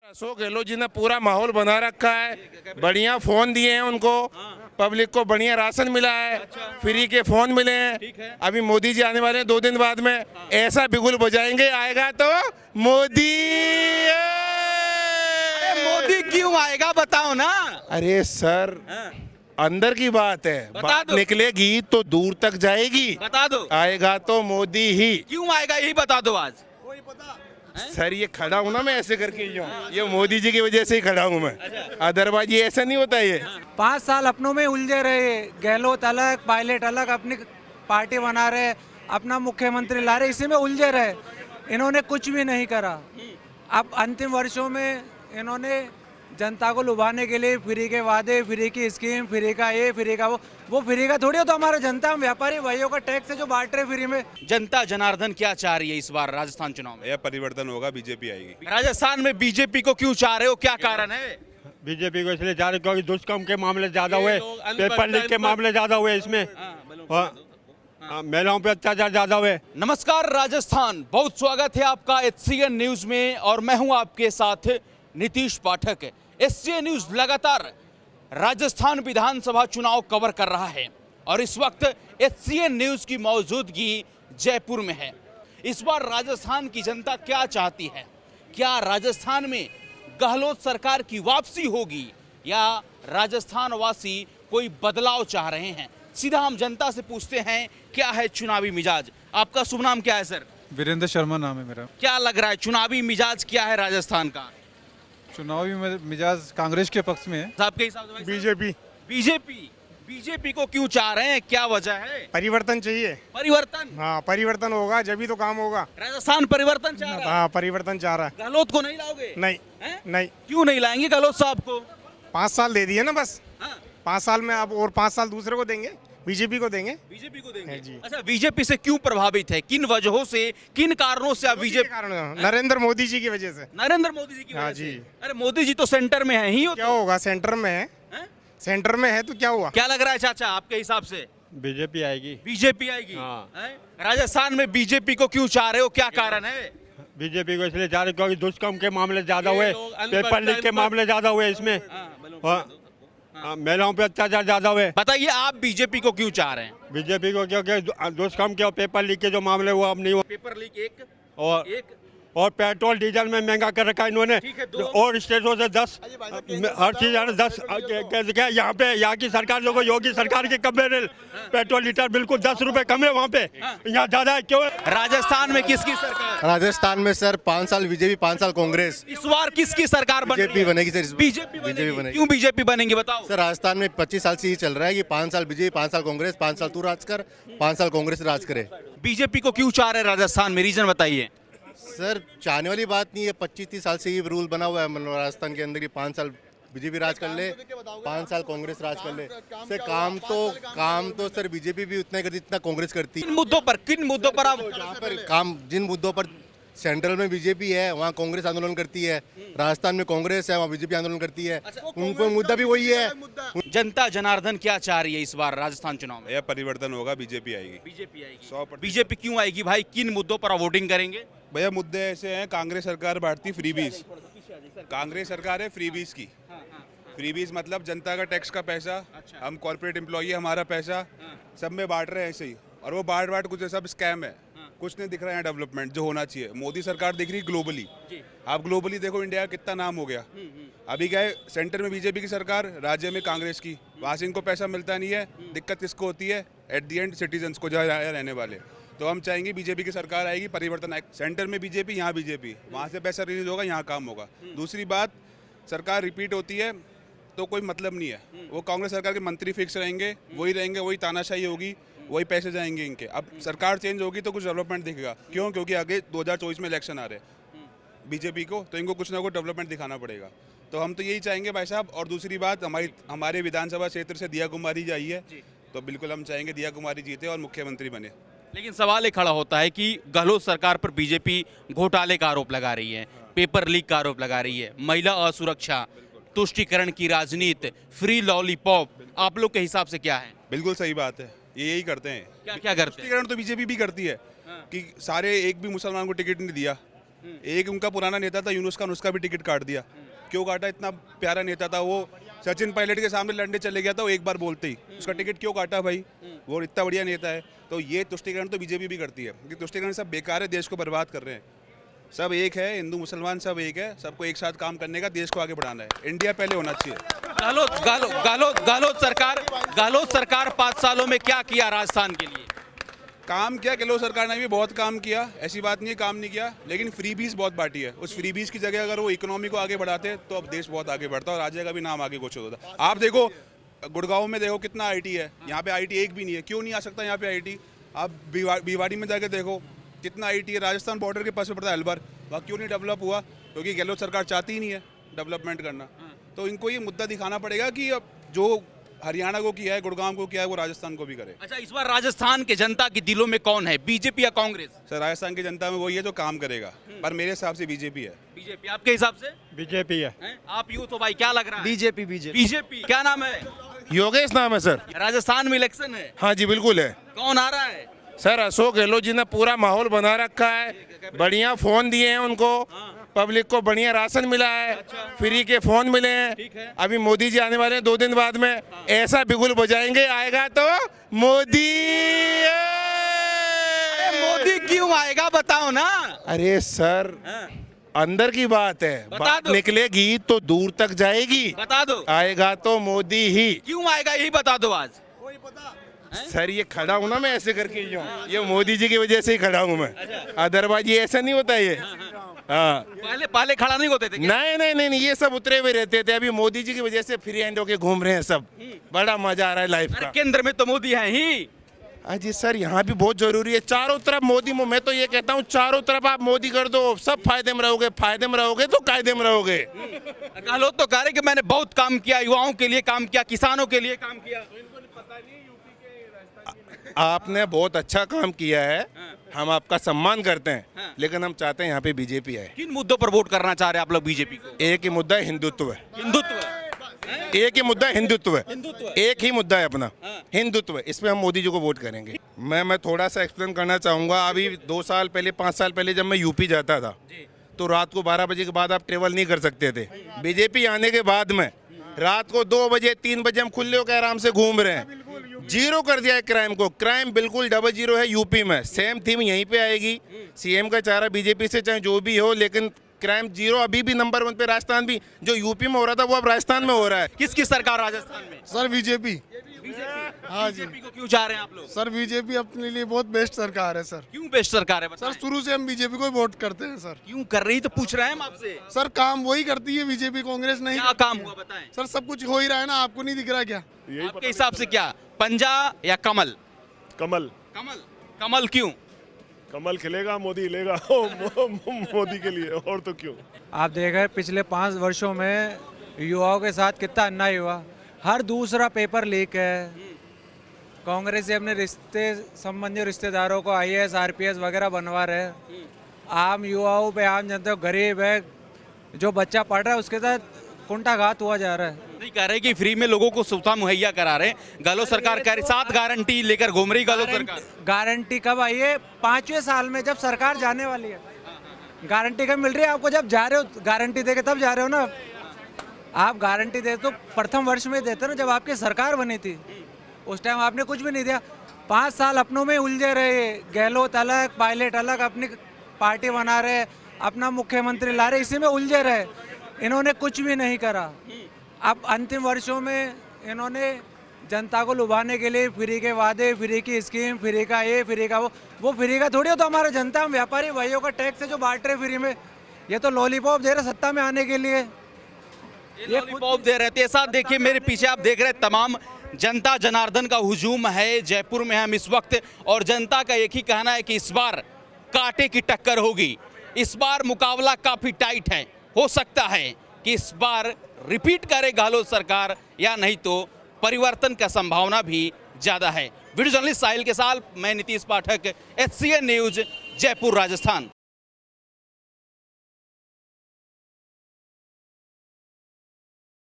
अशोक गहलोत जी ने पूरा माहौल बना रखा है, बढ़िया फोन दिए हैं उनको, पब्लिक को बढ़िया राशन मिला है, फ्री के फोन मिले हैं। अभी मोदी जी आने वाले हैं 2 दिन बाद में, ऐसा बिगुल बजाएंगे, आएगा तो मोदी। मोदी क्यों आएगा बताओ ना। अरे सर, अंदर की बात है, बात निकलेगी तो दूर तक जाएगी। बता दो, आएगा तो मोदी ही। क्यों आएगा यही बता दो आज। सर ये खड़ा हूँ ना मैं ऐसे करके ही हूँ, ये मोदी जी की वजह से ही खड़ा हूँ मैं, अदरवाइज ये ऐसा नहीं होता ये। 5 साल अपनों में उलझे रहे, गहलोत अलग पायलट अलग, अपनी पार्टी बना रहे, अपना मुख्यमंत्री ला रहे, इसी में उलझे रहे। इन्होंने कुछ भी नहीं करा। अब अंतिम वर्षों में इन्होंने जनता को लुभाने के लिए फ्री के वादे, फ्री की स्कीम, फ्री का ये, फ्री का वो फ्री का थोड़ी हो तो हमारा जनता, हम व्यापारी भाइयों का टैक्स है जो बांट रहे फ्री में। जनता जनार्दन क्या चाह रही है इस बार राजस्थान चुनाव में? यह परिवर्तन होगा, बीजेपी आएगी। राजस्थान में बीजेपी को क्यों चाह रहे हो, क्या कारण है? बीजेपी को इसलिए जा रहे क्योंकि दुष्कर्म के मामले ज्यादा हुए, पेपर लीक के मामले ज्यादा हुए, इसमें महिलाओं पे अत्याचार ज्यादा हुए। नमस्कार राजस्थान, बहुत स्वागत है आपका HCN न्यूज में और मैं हूं आपके साथ नीतीश पाठक। HCN न्यूज लगातार राजस्थान विधानसभा चुनाव कवर कर रहा है और इस वक्त HCN न्यूज की मौजूदगी जयपुर में है। इस बार राजस्थान की जनता क्या चाहती है? क्या राजस्थान में गहलोत सरकार की वापसी होगी या राजस्थान वासी कोई बदलाव चाह रहे हैं? सीधा हम जनता से पूछते हैं क्या है चुनावी मिजाज। आपका शुभ नाम क्या है सर? वीरेंद्र शर्मा नाम है मेरा। क्या लग रहा है चुनावी मिजाज क्या है राजस्थान का? चुनावी मिजाज कांग्रेस के पक्ष में है। आपके हिसाब से? बीजेपी। बीजेपी को क्यों चाह रहे हैं, क्या वजह है? परिवर्तन चाहिए। परिवर्तन? हाँ, परिवर्तन होगा जब ही तो काम होगा। राजस्थान परिवर्तन चाह रहा है? हाँ, परिवर्तन चाह रहा है। गहलोत को नहीं लाओगे? नहीं है? नहीं। क्यों नहीं लाएंगे गहलोत साहब को? 5 साल दे दिए ना बस। हाँ? 5 साल में अब और 5 साल दूसरे को देंगे, बीजेपी को देंगे। बीजेपी को देंगे है जी। अच्छा, बीजेपी से क्यों प्रभावित है, किन वजहों से, किन कारणों से आप बीजेपी? नरेंद्र मोदी जी की वजह से। नरेंद्र मोदी जी की हाँ वजह से? जी। अरे मोदी जी तो सेंटर में है ही। क्या होगा, सेंटर में है। सेंटर में है तो क्या हुआ? क्या लग रहा है चाचा आपके हिसाब से? बीजेपी आएगी। बीजेपी आएगी? हाँ। हैं? राजस्थान में बीजेपी को क्यों चाह रहे हो, क्या कारण है? बीजेपी को इसलिए जा रहे क्योंकि दुष्कर्म के मामले ज्यादा हुए, पेपर लीक के मामले ज्यादा हुए, इसमें महिलाओं पे अत्याचार ज्यादा हुए। बताइए आप बीजेपी को क्यों चाह रहे हैं? बीजेपी को क्योंकि दुष्कर्म के और पेपर लीक के जो मामले हुआ अब नहीं हुआ, पेपर लीक एक और पेट्रोल डीजल में महंगा कर रखा इन्होंने, ठीक है, दो। और स्टेशनों से 10 हर चीज 10 क्या यहाँ पे, यहाँ की सरकार जो योगी सरकार के कम में पेट्रोल लीटर बिल्कुल 10 रुपए कम है, वहाँ पे यहाँ ज्यादा है। क्यों? राजस्थान में किसकी सरकार? राजस्थान में सर 5 साल बीजेपी, 5 साल कांग्रेस। इस बार किसकी सरकार बीजेपी बनेगी सर। बीजेपी बनेगी। क्यों बीजेपी बनेंगे बताओ? सर राजस्थान में 25 साल से ये चल रहा है कि 5 साल बीजेपी, 5 साल कांग्रेस, 5 साल तू राज कर, 5 साल कांग्रेस राज करे। बीजेपी को क्यों चाह रहे हैं राजस्थान में, रीजन बताइए। सर चाहने वाली बात नहीं है, 25-30 साल से ये रूल बना हुआ है राजस्थान के अंदर कि 5 साल बीजेपी राज कर ले, 5 साल कांग्रेस राज कर ले। सर काम तो सर बीजेपी भी उतना ही करती जितना कांग्रेस करती। किन मुद्दों पर आप? जहाँ पर काम, जिन मुद्दों पर सेंट्रल में बीजेपी है वहाँ कांग्रेस आंदोलन करती है, राजस्थान में कांग्रेस है वहाँ बीजेपी आंदोलन करती है। उनको मुद्दा भी वही है। जनता जनार्दन क्या चाह रही है इस बार राजस्थान चुनाव में? यह परिवर्तन होगा, बीजेपी आएगी। बीजेपी आएगी। 100%। बीजेपी क्यों आएगी भाई, किन मुद्दों पर आप वोटिंग करेंगे? भैया मुद्दे ऐसे हैं, कांग्रेस सरकार बांटती फ्रीबीज। कांग्रेस सरकार है फ्रीबीज की। फ्रीबीज मतलब जनता का टैक्स का पैसा, हम कॉर्पोरेट एम्प्लॉई, हमारा पैसा सब में बांट रहे हैं ऐसे ही, और वो बांट कुछ सब स्कैम है। कुछ नहीं दिख रहा है डेवलपमेंट जो होना चाहिए। मोदी सरकार दिख रही ग्लोबली। आप ग्लोबली देखो, इंडिया का कितना नाम हो गया। अभी क्या है, सेंटर में बीजेपी की सरकार, राज्य में कांग्रेस की, वहाँ से इनको पैसा मिलता नहीं है। दिक्कत किसको होती है? एट दी एंड सिटीजन्स को, जहाँ रहने वाले। तो हम चाहेंगे बीजेपी की सरकार आएगी, परिवर्तन आए। सेंटर में बीजेपी, यहाँ बीजेपी, वहाँ से पैसा रिलीज होगा, यहाँ काम होगा। दूसरी बात, सरकार रिपीट होती है तो कोई मतलब नहीं है। वो कांग्रेस सरकार के मंत्री फिक्स रहेंगे, वही तानाशाही होगी, वही पैसे जाएंगे इनके। अब सरकार चेंज होगी तो कुछ डेवलपमेंट दिखेगा। क्यों? क्योंकि आगे 2024 में इलेक्शन आ रहे हैं बीजेपी को, तो इनको कुछ ना कुछ डेवलपमेंट दिखाना पड़ेगा। तो हम तो यही चाहेंगे भाई साहब। और दूसरी बात, हमारे विधानसभा क्षेत्र से दिया कुमारी जी आई है, तो बिल्कुल हम चाहेंगे दिया कुमारी जीते और मुख्यमंत्री बने। लेकिन सवाल ये खड़ा होता है कि गहलोत सरकार पर बीजेपी घोटाले का आरोप लगा रही है, पेपर लीक का आरोप लगा रही है, महिला असुरक्षा, तुष्टीकरण की राजनीति, फ्री लॉलीपॉप, आप लोग के हिसाब से क्या है? बिल्कुल सही बात है, ये यही करते हैं। क्या क्या करते हैं? तुष्टीकरण तो बीजेपी भी करती है कि सारे, एक भी मुसलमान को टिकट नहीं दिया। एक उनका पुराना नेता था यूनुस खान, उसका भी टिकट काट दिया। क्यों काटा? इतना प्यारा नेता था वो, सचिन पायलट के सामने लड़ने चले गया था वो एक बार बोलते ही, उसका टिकट क्यों काटा भाई? वो इतना बढ़िया नेता है। तो ये तुष्टिकरण तो बीजेपी भी करती है, क्योंकि तुष्टिकरण सब बेकार है, देश को बर्बाद कर रहे हैं। सब एक है, हिंदू मुसलमान सब एक है, सबको एक साथ काम करने का, देश को आगे बढ़ाना है। इंडिया पहले होना चाहिए। गहलोत सरकार 5 सालों में क्या किया राजस्थान के लिए? काम किया, गहलोत सरकार ने भी बहुत काम किया, ऐसी बात नहीं है काम नहीं किया, लेकिन फ्रीबीज बहुत बांटी है। उस फ्रीबीज की जगह अगर वो इकोनॉमी को आगे बढ़ाते तो अब देश बहुत आगे बढ़ता और राज्य का भी नाम आगे कुछ होता। आप देखो गुड़गांव में देखो कितना आईटी है, यहाँ पे आईटी एक भी नहीं है। क्यों नहीं आ सकता यहाँ पे आईटी? आप भिवाड़ी में जाके देखो कितना आईटी है, राजस्थान बॉर्डर के पास में पड़ता है अलवर, वहाँ क्यों नहीं डेवलप हुआ? क्योंकि गहलोत सरकार चाहती ही नहीं है डेवलपमेंट करना। तो इनको ये मुद्दा दिखाना पड़ेगा कि अब जो हरियाणा को किया है, गुड़गांव को किया है, वो राजस्थान को भी करे। अच्छा, इस बार राजस्थान के जनता के दिलों में कौन है, बीजेपी या कांग्रेस? सर राजस्थान की जनता में वही है जो काम करेगा, पर मेरे हिसाब से बीजेपी है। बीजेपी आपके हिसाब से? बीजेपी है। हैं? आप यूथ हो भाई, क्या लग रहा है? BJP BJP. क्या नाम है? योगेश नाम है सर। राजस्थान में इलेक्शन है, हाँ जी बिल्कुल है कौन आ रहा है? सर। अशोक गहलोत जी ने पूरा माहौल बना रखा है, बढ़िया फोन दिए हैं उनको, पब्लिक को बढ़िया राशन मिला है, फ्री के फोन मिले हैं। अभी मोदी जी आने वाले हैं 2 दिन बाद में, ऐसा बिगुल बजाएंगे, आएगा तो मोदी। मोदी क्यों आएगा बताओ ना। अरे सर अंदर की बात है, बता बात दो। निकलेगी तो दूर तक जाएगी। बता दो आएगा तो मोदी ही। क्यों आएगा, यही बता दो आज। सर ये खड़ा हूँ ना मैं ऐसे करके ही हूँ, ये मोदी जी की वजह से ही खड़ा हूँ मैं, अदरवाइज ये ऐसा नहीं होता ये। हाँ पहले खड़ा नहीं होते थे क्या? नहीं, ये सब उतरे हुए रहते थे, अभी मोदी जी की वजह से फ्री हैंड होके घूम रहे हैं सब, बड़ा मजा आ रहा है लाइफ अरे का। केंद्र में तो मोदी है ही। अजी सर यहाँ भी बहुत जरूरी है, चारों तरफ मोदी। मैं तो ये कहता हूँ चारों तरफ आप मोदी कर दो, सब फायदे में रहोगे तो कायदे में रहोगे। गहलोत तो कह रहे कि मैंने बहुत काम किया, युवाओं के लिए काम किया, किसानों के लिए काम किया। आपने बहुत अच्छा काम किया है, हम आपका सम्मान करते हैं, लेकिन हम चाहते हैं यहाँ पे बीजेपी आए। किन मुद्दों पर वोट करना चाह रहे हैं आप लोग बीजेपी को? एक ही मुद्दा है, हिंदुत्व है। हिंदुत्व। एक ही मुद्दा हिंदुत्व है, एक ही मुद्दा है अपना, हिंदुत्व। इसमें हम मोदी जी को वोट करेंगे। मैं थोड़ा सा एक्सप्लेन करना चाहूँगा। अभी 2 साल पहले 5 साल पहले जब मैं यूपी जाता था तो रात को 12 बजे के बाद आप ट्रेवल नहीं कर सकते थे। बीजेपी आने के बाद में रात को 2 बजे 3 बजे हम खुले होकर आराम से घूम रहे हैं। जीरो कर दिया है क्राइम को, क्राइम बिल्कुल 00 है यूपी में। सेम थीम यहीं पे आएगी, सीएम का चारा बीजेपी से चाहे जो भी हो, लेकिन क्राइम 0 अभी भी नंबर 1 पे। राजस्थान भी जो यूपी में हो रहा था वो अब राजस्थान में हो रहा है। किसकी सरकार राजस्थान में? Sir BJP. हाँ जी बीजेपी को क्यों चाह रहे हैं आप लोग? सर बीजेपी अपने लिए बहुत बेस्ट सरकार है सर। क्यों बेस्ट सरकार है सर बताएं? शुरू से हम बीजेपी को वोट करते हैं सर। क्यों कर रही तो पूछ रहे हैं हम आपसे। सर काम वही करती है बीजेपी, कांग्रेस नहीं। क्या काम हुआ बताएं? सर सब कुछ हो ही रहा है ना, आपको नहीं दिख रहा क्या? आपके हिसाब से क्या, पंजा या कमल? कमल। कमल। कमल क्यों? कमल खिलेगा, मोदी हिलेगा। मोदी के लिए, और तो क्यों। आप देख रहे हैं पिछले 5 वर्षों में युवाओं के साथ कितना अन्याय हुआ। हर दूसरा पेपर लीक है। कांग्रेस से अपने संबंधी रिश्तेदारों को IAS RPS वगैरह बनवा रहे हैं। आम युवाओं पे, आम जनता को, गरीब है जो बच्चा पढ़ रहा है उसके साथ कुंठाघात हुआ जा रहा है। नहीं कह रहे कि फ्री में लोगों को सुविधा मुहैया करा रहे हैं। गहलोत सरकार कह रही 7 गारंटी लेकर घूम रही गहलोत सरकार। गारंटी कब आई है? 5वें साल में जब सरकार जाने वाली है। गारंटी कब मिल रही है आपको? जब जा रहे हो गारंटी देके तब जा रहे हो ना। आप गारंटी दे तो प्रथम वर्ष में देते ना, जब आपकी सरकार बनी थी उस टाइम आपने कुछ भी नहीं दिया। 5 साल अपनों में उलझे रहे, गहलोत अलग, पायलट अलग, अपनी पार्टी बना रहे, अपना मुख्यमंत्री ला रहे, इसी में उलझे रहे। इन्होंने कुछ भी नहीं करा। अब अंतिम वर्षों में इन्होंने जनता को लुभाने के लिए फ्री के वादे, फ्री की स्कीम, फ्री का ये, फ्री का वो फ्री का थोड़ी हो। तो हमारा जनता, हम व्यापारी भाइयों का टैक्स है जो बांट रहे फ्री में। ये तो लॉलीपॉप दे रहे सत्ता में आने के लिए। ये लॉलीपॉप दे रहे थे। साथ देखिए मेरे पीछे आप देख रहे हैं तमाम जनता जनार्दन का हुजूम है। जयपुर में हम इस वक्त, और जनता का एक ही कहना है कि इस बार कांटे की टक्कर होगी। इस बार मुकाबला काफी टाइट है। हो सकता है कि इस बार रिपीट करे गहलोत सरकार, या नहीं तो परिवर्तन का संभावना भी ज्यादा है। वीडियो जर्नलिस्ट साहिल के साथ मैं नीतीश पाठक, HCN न्यूज, जयपुर, राजस्थान।